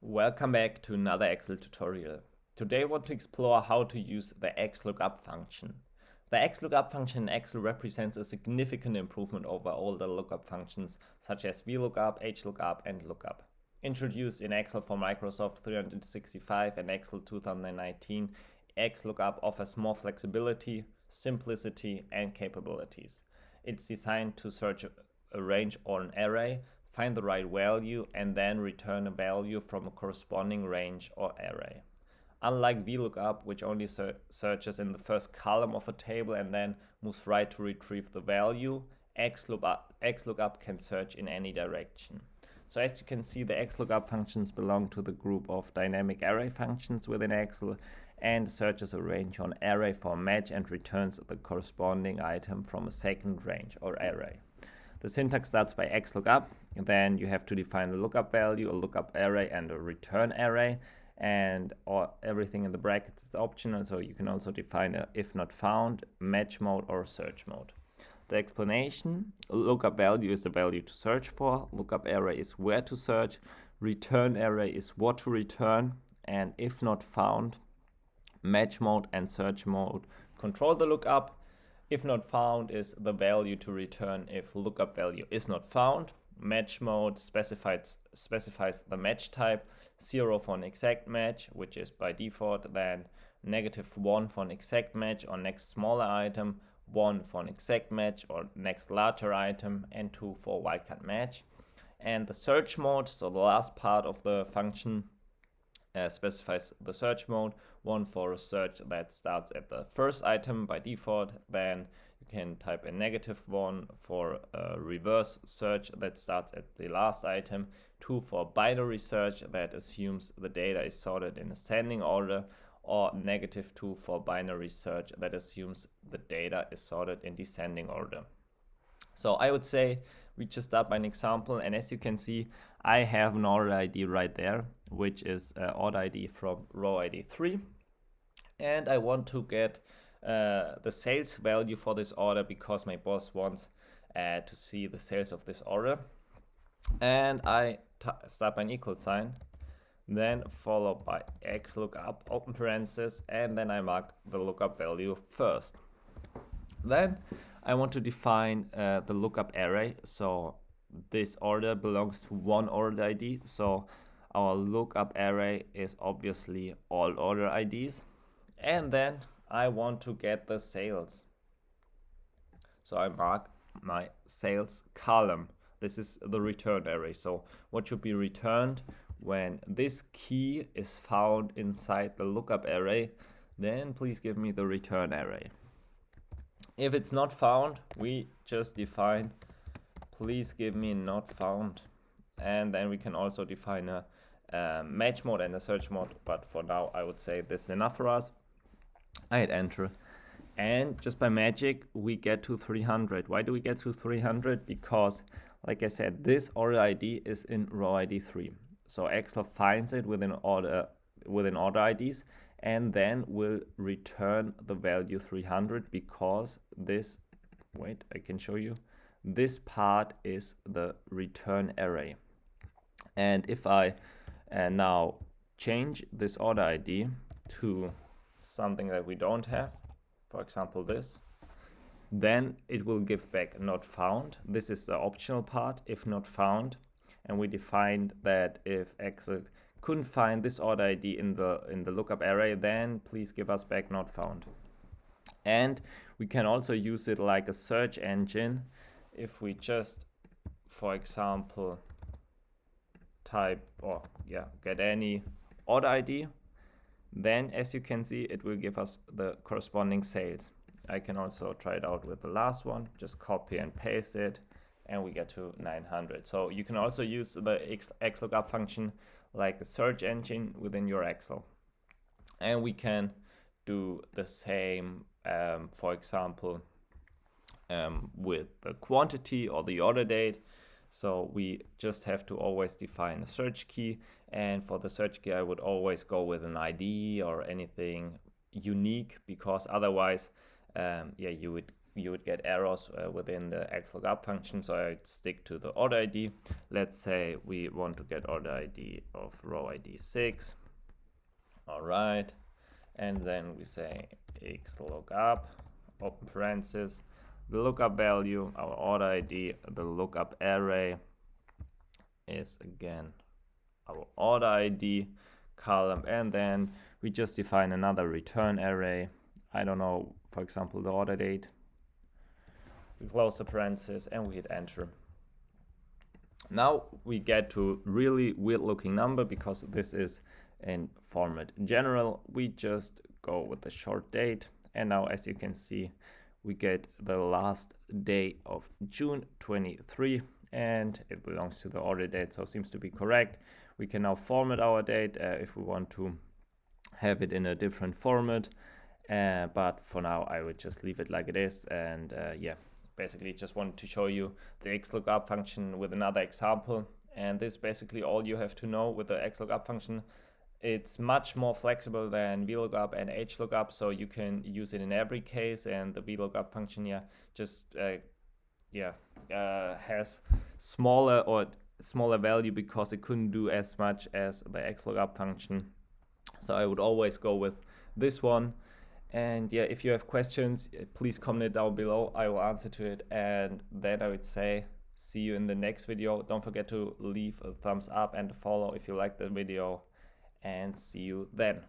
Welcome back to another Excel tutorial. Today I want to explore how to use the XLOOKUP function. The XLOOKUP function in Excel represents a significant improvement over all the lookup functions such as VLOOKUP, HLOOKUP, and LOOKUP. Introduced in Excel for Microsoft 365 and Excel 2019, XLOOKUP offers more flexibility, simplicity, and capabilities. It's designed to search a range or an array, find the right value, and then return a value from a corresponding range or array. Unlike VLOOKUP, which only searches in the first column of a table and then moves right to retrieve the value, XLOOKUP can search in any direction. So as you can see, the XLOOKUP functions belong to the group of dynamic array functions within Excel and searches a range or an array for a match and returns the corresponding item from a second range or array. The syntax starts by XLOOKUP, then you have to define a lookup value, a lookup array, and a return array, and everything in the brackets is optional, so you can also define a if not found, match mode, or search mode. The explanation: lookup value is the value to search for, lookup array is where to search, return array is what to return, and if not found, match mode and search mode control the lookup. If not found is the value to return if lookup value is not found. Match mode specifies the match type, 0 for an exact match, which is by default, then -1 for an exact match or next smaller item, 1 for an exact match or next larger item, and 2 for wildcard match. And the search mode, so the last part of the function, specifies the search mode, 1 for a search that starts at the first item by default, then you can type a -1 for a reverse search that starts at the last item, 2 for binary search that assumes the data is sorted in ascending order, or -2 for binary search that assumes the data is sorted in descending order. So I would say we just start by an example, and as you can see, I have an order ID right there, which is order ID from row ID 3, and I want to get the sales value for this order because my boss wants to see the sales of this order. And I start by an equal sign, then followed by XLOOKUP open parentheses, and then I mark the lookup value first. Then I want to define the lookup array. So this order belongs to one order ID. So our lookup array is obviously all order IDs. And then I want to get the sales. So I mark my sales column. This is the return array. So what should be returned when this key is found inside the lookup array? Then please give me the return array. If it's not found, we just define please give me not found, and then we can also define a match mode and a search mode, but for now I would say this is enough for us. I hit enter, and just by magic we get to 300. Why do we get to 300? Because, like I said, this order ID is in row ID 3, so Excel finds it within order IDs and then will return the value 300 because this, wait, I can show you, this part is the return array. And if I now change this order ID to something that we don't have, for example this, then it will give back not found. This is the optional part, if not found, and we defined that if Excel couldn't find this order ID in the lookup array, then please give us back not found. And we can also use it like a search engine. If we just, for example, get any order ID, then as you can see, it will give us the corresponding sales. I can also try it out with the last one, just copy and paste it, and we get to 900. So you can also use the XLOOKUP function like a search engine within your Excel. And we can do the same, for example, with the quantity or the order date. So we just have to always define a search key, and for the search key I would always go with an ID or anything unique, because otherwise you would you would get errors within the XLOOKUP function, so I stick to the order ID. Let's say we want to get order ID of row ID 6. All right, and then we say XLOOKUP, open parenthesis, the lookup value, our order ID, the lookup array is again our order ID column, and then we just define another return array. I don't know, for example, the order date. We close the parenthesis and we hit enter. Now we get to really weird looking number because this is in format general. We just go with the short date, and now as you can see we get the last day of June 23, and it belongs to the order date, so it seems to be correct. We can now format our date if we want to have it in a different format, but for now I would just leave it like it is. And yeah, basically just wanted to show you the XLOOKUP function with another example, and this is basically all you have to know with the XLOOKUP function. It's much more flexible than VLOOKUP and HLOOKUP, so you can use it in every case, and the VLOOKUP function just has smaller value because it couldn't do as much as the XLOOKUP function. So I would always go with this one. And yeah, if you have questions, please comment down below. I will answer to it. And then I would say see you in the next video. Don't forget to leave a thumbs up and a follow if you like the video, and see you then.